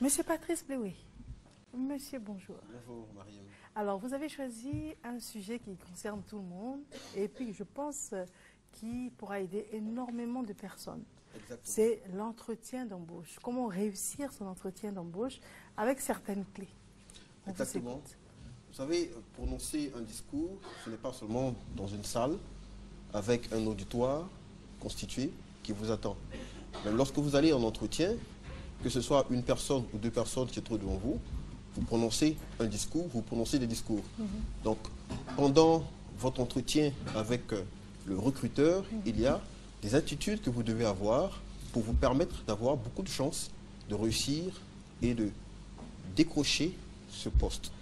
Monsieur Patrice Bleué, monsieur, bonjour. Bonjour, Mariam. Alors, vous avez choisi un sujet qui concerne tout le monde et puis je pense qui pourra aider énormément de personnes. C'est l'entretien d'embauche. Comment réussir son entretien d'embauche avec certaines clés. Exactement. Vous savez, prononcer un discours, ce n'est pas seulement dans une salle avec un auditoire constitué qui vous attend. Même lorsque vous allez en entretien, que ce soit une personne ou deux personnes qui se trouvent devant vous, vous prononcez un discours, vous prononcez des discours. Donc, pendant votre entretien avec le recruteur, il y a des attitudes que vous devez avoir pour vous permettre d'avoir beaucoup de chances de réussir et de décrocher ce poste.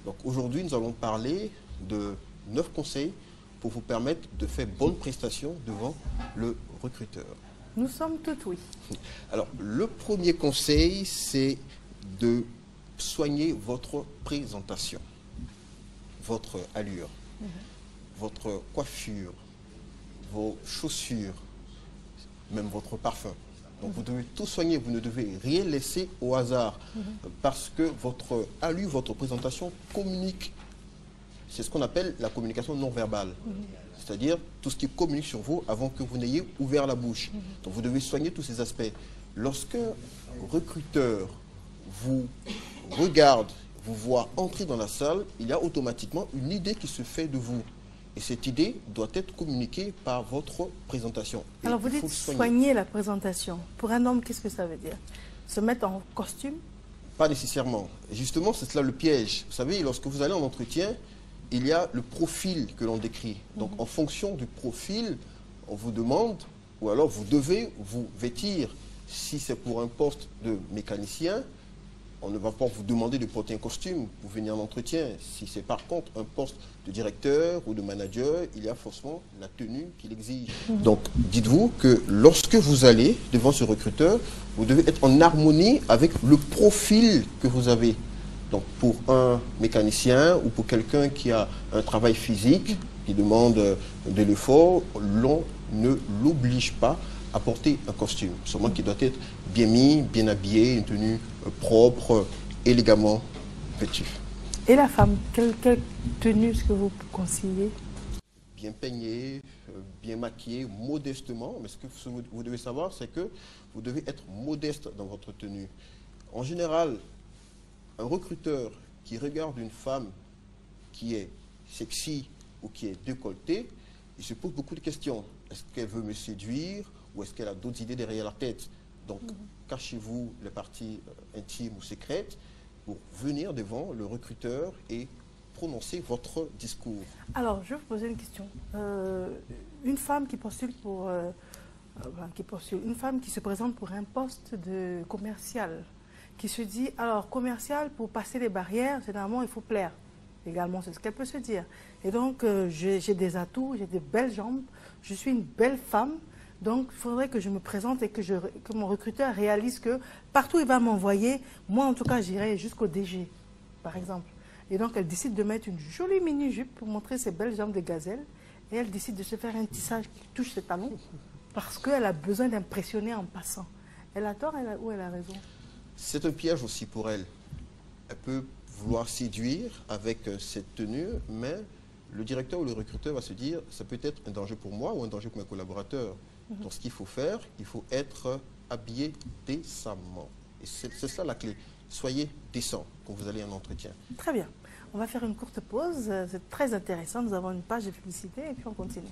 Donc aujourd'hui, nous allons parler de 9 conseils pour vous permettre de faire bonne prestation devant le recruteur. Nous sommes tout oui. Alors, le premier conseil, c'est de soigner votre présentation, votre allure, votre coiffure, vos chaussures, même votre parfum. Donc vous devez tout soigner, vous ne devez rien laisser au hasard parce que votre allure, votre présentation communique. C'est ce qu'on appelle la communication non verbale. C'est-à-dire tout ce qui communique sur vous avant que vous n'ayez ouvert la bouche. Donc vous devez soigner tous ces aspects. Lorsqu'un recruteur vous regarde, vous voit entrer dans la salle, il y a automatiquement une idée qui se fait de vous. Et cette idée doit être communiquée par votre présentation. Et alors vous dites soigner la présentation. Pour un homme, qu'est-ce que ça veut dire? Se mettre en costume? Pas nécessairement. Justement, c'est cela le piège. Vous savez, lorsque vous allez en entretien, il y a le profil que l'on décrit. Donc en fonction du profil, on vous demande, ou alors vous devez vous vêtir. Si c'est pour un poste de mécanicien, on ne va pas vous demander de porter un costume pour venir en entretien. Si c'est par contre un poste de directeur ou de manager, il y a forcément la tenue qu'il exige. Donc, dites-vous que lorsque vous allez devant ce recruteur, vous devez être en harmonie avec le profil que vous avez. Donc, pour un mécanicien ou pour quelqu'un qui a un travail physique, qui demande de l'effort, l'on ne l'oblige pas à porter un costume. Seulement qu'il doit être bien mis, bien habillé, une tenue propre, élégamment vêtue. Et la femme, quelle tenue est-ce que vous conseillez? Bien peignée, bien maquillée, modestement. Mais ce que vous devez savoir, c'est que vous devez être modeste dans votre tenue. En général, un recruteur qui regarde une femme qui est sexy ou qui est décolletée, il se pose beaucoup de questions. Est-ce qu'elle veut me séduire ou est-ce qu'elle a d'autres idées derrière la tête? Donc, cachez-vous les parties intimes ou secrètes pour venir devant le recruteur et prononcer votre discours. Alors, je vais vous poser une question. Une femme qui postule pour... une femme qui se présente pour un poste de commercial, qui se dit, alors, commercial, pour passer les barrières, généralement, il faut plaire. Également, c'est ce qu'elle peut se dire. Et donc, j'ai des atouts, j'ai des belles jambes, je suis une belle femme. Donc, il faudrait que je me présente et que mon recruteur réalise que partout où il va m'envoyer, moi, en tout cas, j'irai jusqu'au DG, par exemple. Et donc, elle décide de mettre une jolie mini-jupe pour montrer ses belles jambes de gazelle. Et elle décide de se faire un tissage qui touche ses talons parce qu'elle a besoin d'impressionner en passant. Elle a tort ou elle a raison? C'est un piège aussi pour elle. Elle peut vouloir séduire avec cette tenue, mais le directeur ou le recruteur va se dire, ça peut être un danger pour moi ou un danger pour mes collaborateurs. Donc ce qu'il faut faire, il faut être habillé décemment. Et c'est ça la clé. Soyez décent quand vous allez en entretien. Très bien. On va faire une courte pause. C'est très intéressant. Nous avons une page de publicité et puis on continue.